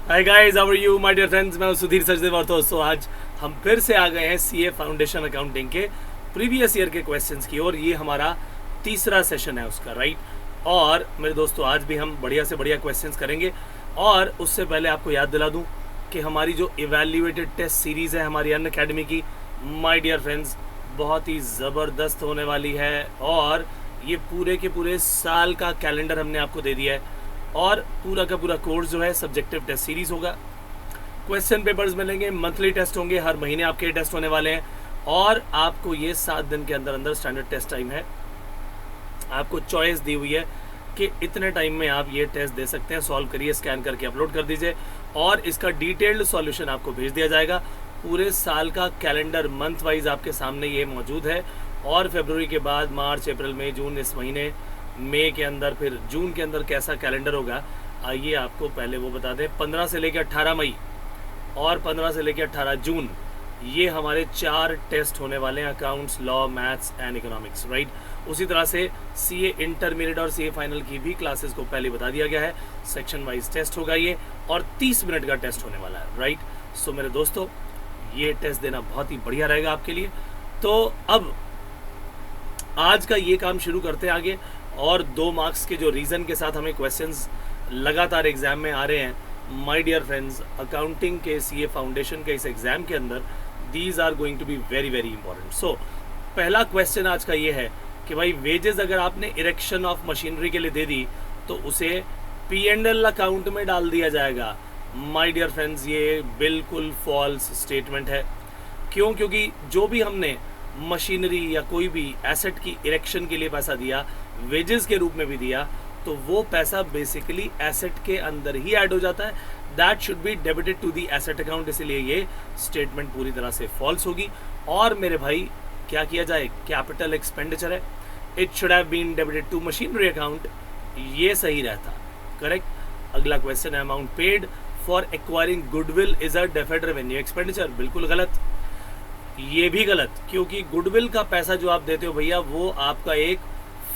Hi guys, how are you my dear friends. मैं हूं सुधीर सचदेव और दोस्तों आज हम फिर से आ गए हैं सीए फाउंडेशन अकाउंटिंग के प्रीवियस ईयर के क्वेश्चंस की और ये हमारा तीसरा सेशन है उसका, राइट। और मेरे दोस्तों आज भी हम बढ़िया से बढ़िया क्वेश्चंस करेंगे और उससे पहले आपको याद दिला दूं कि हमारी जो इवैल्यूएटेड टेस्ट सीरीज़ है हमारी अनअकैडमी की, माय डियर फ्रेंड्स, बहुत ही ज़बरदस्त होने वाली है। और ये पूरे के पूरे साल का कैलेंडर हमने आपको दे दिया है और पूरा का पूरा कोर्स जो है सब्जेक्टिव टेस्ट सीरीज होगा। क्वेश्चन पेपर्स मिलेंगे, मंथली टेस्ट होंगे, हर महीने आपके टेस्ट होने वाले हैं और आपको ये 7 दिन के अंदर अंदर स्टैंडर्ड टेस्ट टाइम है। आपको चॉइस दी हुई है कि इतने टाइम में आप ये टेस्ट दे सकते हैं। सॉल्व करिए, स्कैन करके अपलोड कर दीजिए और इसका डिटेल्ड सॉल्यूशन आपको भेज दिया जाएगा। पूरे साल का कैलेंडर मंथ वाइज आपके सामने ये मौजूद है और फरवरी के बाद मार्च, अप्रैल, मई, जून, इस महीने मई के अंदर, फिर जून के अंदर कैसा कैलेंडर होगा आइए आपको पहले वो बता दें। 15 से लेकर 18 मई और 15 से लेकर 18 जून ये हमारे 4 टेस्ट होने वाले हैं, accounts, law, maths and economics, right. उसी तरह से सीए इंटरमीडिएट और सीए फाइनल की भी क्लासेस को पहले बता दिया गया है। सेक्शन वाइज टेस्ट होगा ये और 30 मिनट का टेस्ट होने वाला है, राइट। सो मेरे दोस्तों ये टेस्ट देना बहुत ही बढ़िया रहेगा आपके लिए। तो अब आज का ये काम शुरू करते हैं आगे। और 2 मार्क्स के जो रीज़न के साथ हमें क्वेश्चंस लगातार एग्जाम में आ रहे हैं माय डियर फ्रेंड्स, अकाउंटिंग के सीए फाउंडेशन के इस एग्जाम के अंदर these are going to be very very important. So पहला क्वेश्चन आज का ये है कि भाई वेजेस अगर आपने इरेक्शन ऑफ मशीनरी के लिए दे दी तो उसे P&L अकाउंट में डाल दिया जाएगा। माय डियर फ्रेंड्स ये बिल्कुल फॉल्स स्टेटमेंट है। क्यों? क्योंकि जो भी हमने मशीनरी या कोई भी एसेट की इरेक्शन के लिए पैसा दिया, वेजेस के रूप में भी दिया, तो वो पैसा बेसिकली एसेट के अंदर ही ऐड हो जाता है। That should be debited to the asset account. इसलिए ये स्टेटमेंट पूरी तरह से फॉल्स होगी। और मेरे भाई क्या किया जाए, कैपिटल एक्सपेंडिचर है, it should have been debited to machinery account, ये सही रहता, करेक्ट। अगला क्वेश्चन है amount paid for acquiring goodwill is a deferred revenue expenditure, बिल्कुल गलत, ये भी गलत। क्योंकि गुडविल का पैसा जो आप देते हो भैया वो आपका एक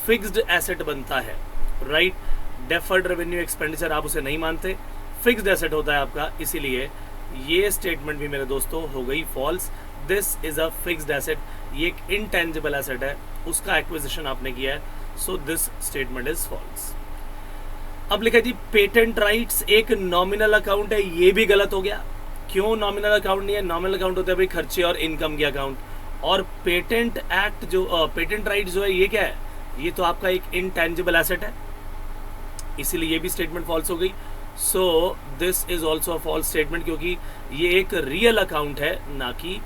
फिक्स्ड एसेट बनता है, राइट। डेफर्ड रेवेन्यू एक्सपेंडिचर आप उसे नहीं मानते, फिक्स्ड एसेट होता है आपका, इसीलिए ये स्टेटमेंट भी मेरे दोस्तों हो गई false. This is a fixed asset, ये एक इनटेंजिबल एसेट है, उसका एक्विजिशन आपने किया है, so this statement is false. अब लिखा जी पेटेंट राइट्स एक नॉमिनल अकाउंट है, ये भी गलत हो गया। क्यों नॉमिनल अकाउंट नहीं है? नॉमिनल अकाउंट होता है भाई खर्चे और इनकम के अकाउंट। और पेटेंट एक्ट जो पेटेंट राइट जो है ये क्या है? ये तो आपका एक इनटेंजिबल एसेट है, इसीलिए ये भी स्टेटमेंट फॉल्स हो गई। So this is also a false statement क्योंकि ये एक रियल अकाउंट है ना कि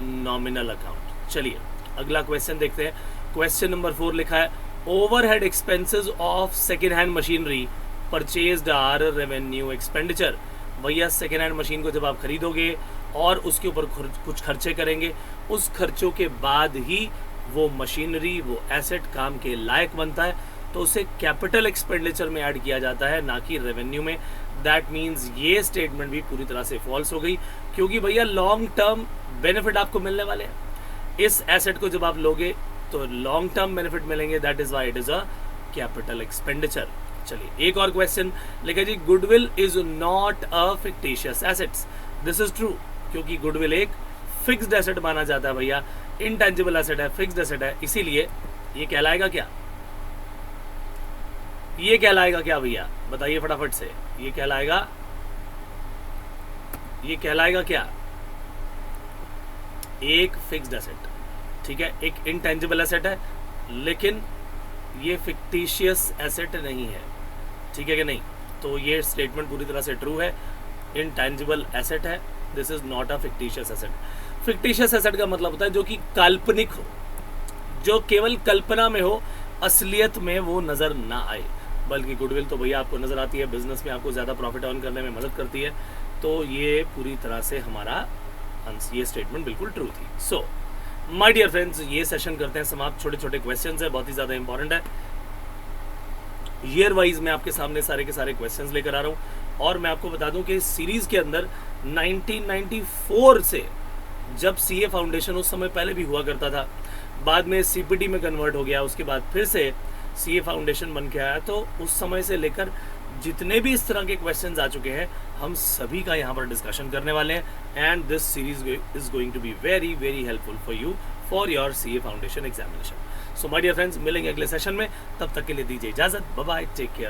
नॉमिनल अकाउंट। चलिए अगला क्वेश्चन देखते हैं। क्वेश्चन नंबर 4 लिखा है overhead expenses of second hand machinery purchased are revenue expenditure. भैया सेकेंड हैंड मशीन को जब आप खरीदोगे और उसके ऊपर कुछ खर्चे करेंगे, उस खर्चों के बाद ही वो मशीनरी, वो एसेट काम के लायक बनता है, तो उसे कैपिटल एक्सपेंडिचर में ऐड किया जाता है ना कि रेवेन्यू में। दैट मीन्स ये स्टेटमेंट भी पूरी तरह से फॉल्स हो गई क्योंकि भैया लॉन्ग टर्म बेनिफिट आपको मिलने वाले हैं। इस एसेट को जब आप लोगे तो लॉन्ग टर्म बेनिफिट मिलेंगे, that is why it is a capital expenditure. चलिए एक और क्वेश्चन लिखा जी goodwill is not a fictitious assets. This is true क्योंकि गुडविल एक फिक्स्ड एसेट माना जाता है भैया, इनटेंजिबल एसेट है, फिक्स्ड एसेट है, इसीलिए ये कहलाएगा क्या? ये कहलाएगा क्या भैया? बताइए फटाफट से, ये कहलाएगा क्या? एक फिक्स्ड एसेट, ठीक है, एक इनटेंजिबल एसेट है, लेकिन ये फिक्टिशियस एसेट नहीं है, ठीक है कि नहीं? तो ये स्टेटमेंट पूरी तरह से ट्रू है, इनटेंजिबल एसेट है, this is not a fictitious asset. Fictitious asset का मतलब होता है जो कि काल्पनिक हो, जो केवल कल्पना में हो, असलियत में वो नज़र ना आए। बल्कि गुडविल तो भैया आपको नज़र आती है, बिजनेस में आपको ज़्यादा प्रॉफिट अर्न करने में मदद करती है, तो ये पूरी तरह से हमारा ये स्टेटमेंट बिल्कुल ट्रू थी। सो माय डियर फ्रेंड्स ये सेशन करते हैं समाप्त। छोटे छोटे क्वेश्चंस है, बहुत ही ज़्यादा इंपॉर्टेंट है। ईयर वाइज मैं आपके सामने सारे के सारे क्वेश्चंस लेकर आ रहा हूँ और मैं आपको बता दूं कि इस सीरीज़ के अंदर 1994 से, जब सीए फाउंडेशन उस समय पहले भी हुआ करता था, बाद में सीपीटी में कन्वर्ट हो गया, उसके बाद फिर से सीए फाउंडेशन बन के आया, तो उस समय से लेकर जितने भी इस तरह के क्वेश्चंस आ चुके हैं हम सभी का यहाँ पर डिस्कशन करने वाले हैं and this series is going to be very very helpful for you for your CA foundation examination. So my dear friends, मिलेंगे अगले सेशन में, तब तक के लिए दीजिए इजाजत, बाय बाय, टेक केयर।